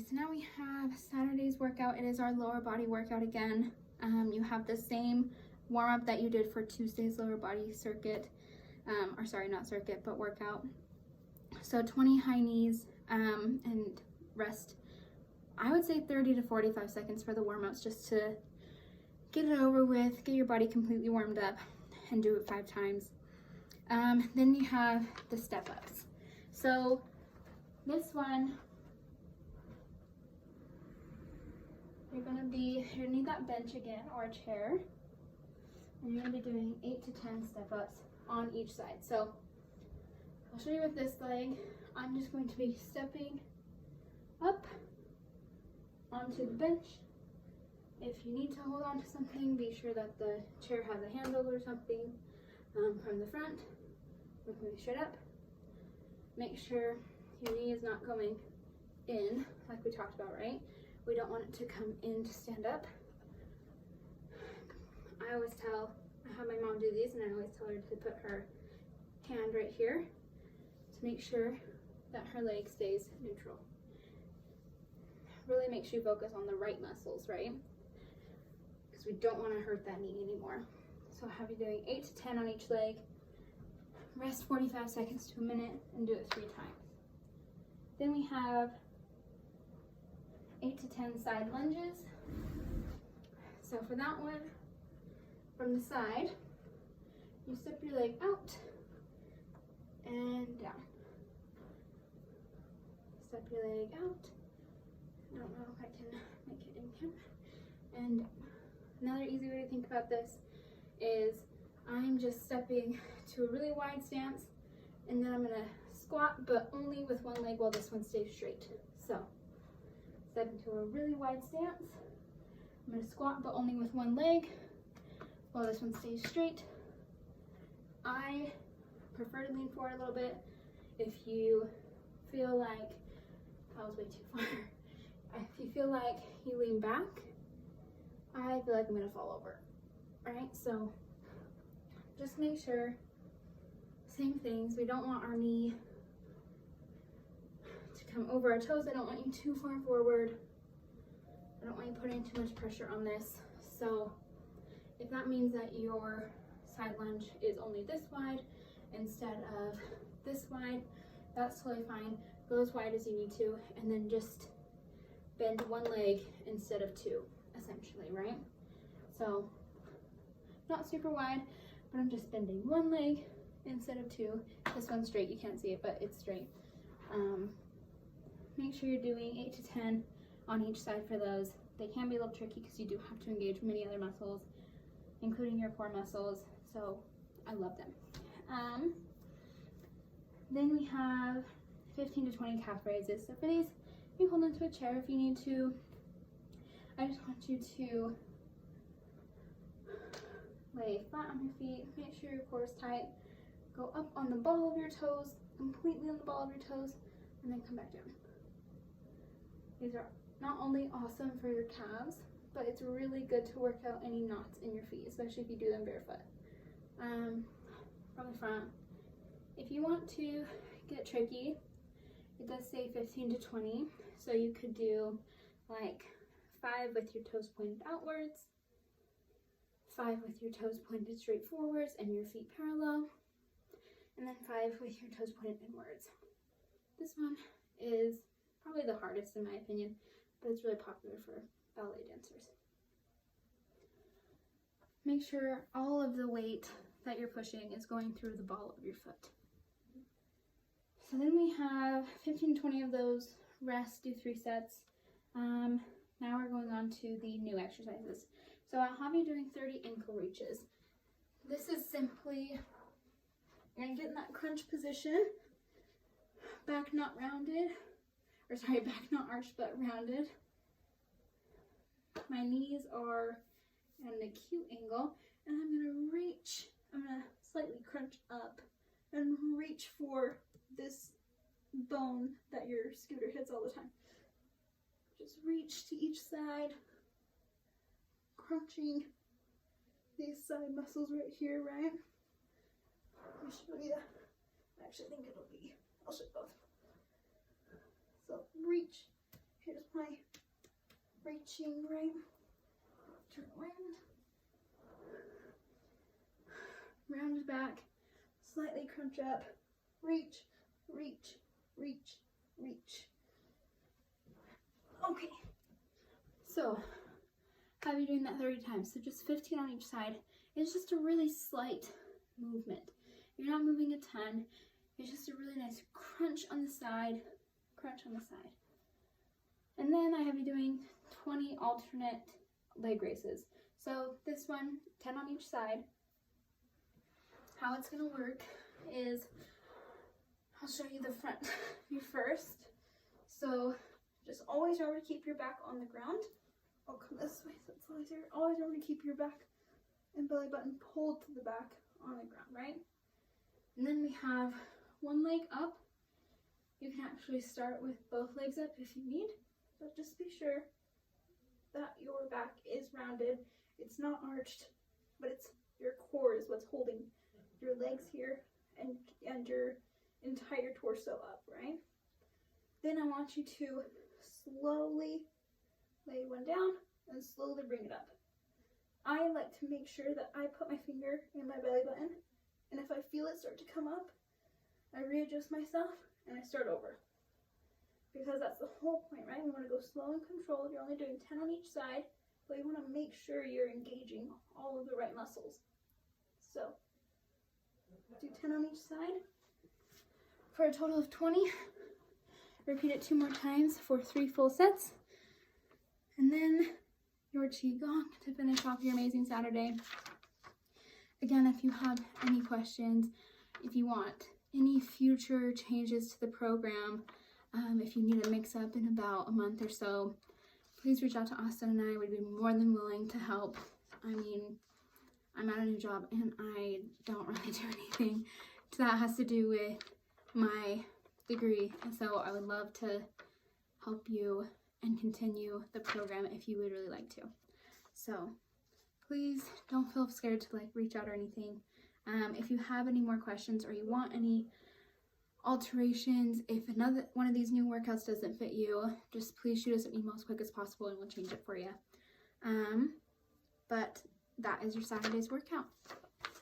Alrighty, so now we have Saturday's workout. It is our lower body workout again. You have the same warm-up that you did for Tuesday's lower body circuit, or sorry, not circuit, but workout. So 20 high knees and rest. I would say 30 to 45 seconds for the warm-ups, just to get it over with, get your body completely warmed up, and do it 5 times. Then you have the step-ups. So this one, you're gonna need that bench again, or a chair, and you're gonna be doing 8 to 10 step-ups on each side. So I'll show you with this leg. I'm just going to be stepping up onto the bench. If you need to hold on to something, be sure that the chair has a handle or something from the front. We're going straight up. Make sure your knee is not going in, like we talked about, right? We don't want it to come in to stand up. I have my mom do these, and I always tell her to put her hand right here to make sure that her leg stays neutral. Really make sure you focus on the right muscles, right? Because we don't want to hurt that knee anymore. So I'll have you doing 8 to 10 on each leg. Rest 45 seconds to a minute and do it 3 times. Then we have 8 to 10 side lunges. So for that one, from the side, you step your leg out and down. Step your leg out. I don't know if I can make it in camera. And another easy way to think about this is I'm just stepping to a really wide stance, and then I'm gonna squat, but only with one leg while this one stays straight. So step into a really wide stance. I'm gonna squat, but only with one leg while this one stays straight. I prefer to lean forward a little bit. If you feel like, that was way too far. If you feel like you lean back, I feel like I'm gonna fall over, right? So just make sure, same things, we don't want our knee to come over our toes. I don't want you too far forward. I don't want you putting too much pressure on this. So if that means that your side lunge is only this wide instead of this wide, that's totally fine. Go as wide as you need to, and then just bend one leg instead of 2, essentially, right? So not super wide, but I'm just bending one leg instead of 2. This one's straight, you can't see it, but it's straight. Make sure you're doing 8 to 10 on each side for those. They can be a little tricky because you do have to engage many other muscles, including your core muscles, so I love them. Then we have 15 to 20 calf raises. So for these, you hold onto a chair if you need to. I just want you to lay flat on your feet, make sure your core is tight, go up on the ball of your toes, completely on the ball of your toes, and then come back down. These are not only awesome for your calves, but it's really good to work out any knots in your feet, especially if you do them barefoot. From the front, if you want to get tricky, it does say 15 to 20, so you could do like 5 with your toes pointed outwards, 5 with your toes pointed straight forwards and your feet parallel, and then 5 with your toes pointed inwards. This one is probably the hardest in my opinion, but it's really popular for ballet dancers. Make sure all of the weight that you're pushing is going through the ball of your foot. So then we have 15 to 20 of those, rest, do 3 sets. Now we're going on to the new exercises. So I'll have you doing 30 ankle reaches. This is simply, you're gonna get in that crunch position, back not rounded, or sorry, back not arched but rounded. My knees are at an acute angle, and I'm gonna reach, I'm gonna slightly crunch up and reach for this bone that your scooter hits all the time. Just reach to each side, crunching these side muscles right here, right? Let me show you. I actually think I'll show both. So reach Here's my reaching right. Turn around. Round back. Slightly crunch up. Reach, reach, reach, reach. Okay. So, have you doing that 30 times. So just 15 on each side. It's just a really slight movement. You're not moving a ton. It's just a really nice crunch on the side, crunch on the side. And then I have you doing 20 alternate leg raises. So this one, 10 on each side. How it's gonna work is, I'll show you the front view first. So just always remember to keep your back on the ground. I'll come this way so it's easier. Always remember to keep your back and belly button pulled to the back on the ground, right? And then we have one leg up. You can actually start with both legs up if you need, but just be sure that your back is rounded. It's not arched, but it's your core is what's holding your legs here and your entire torso up, right? Then I want you to slowly lay one down and slowly bring it up. I like to make sure that I put my finger in my belly button, and if I feel it start to come up, I readjust myself and I start over. Because that's the whole point, right? We want to go slow and controlled. You're only doing 10 on each side, but you want to make sure you're engaging all of the right muscles. So, do 10 on each side for a total of 20. Repeat it 2 more times for 3 full sets. And then your Qigong to finish off your amazing Saturday. Again, if you have any questions, if you want any future changes to the program, if you need a mix-up in about a month or so, please reach out to Austin and I would be more than willing to help. I mean, I'm at a new job and I don't really do anything that has to do with my degree, and so I would love to help you and continue the program if you would really like to. So please don't feel scared to reach out or anything. If you have any more questions or you want any alterations, if another one of these new workouts doesn't fit you, just please shoot us an email as quick as possible and we'll change it for you. But that is your Saturday's workout.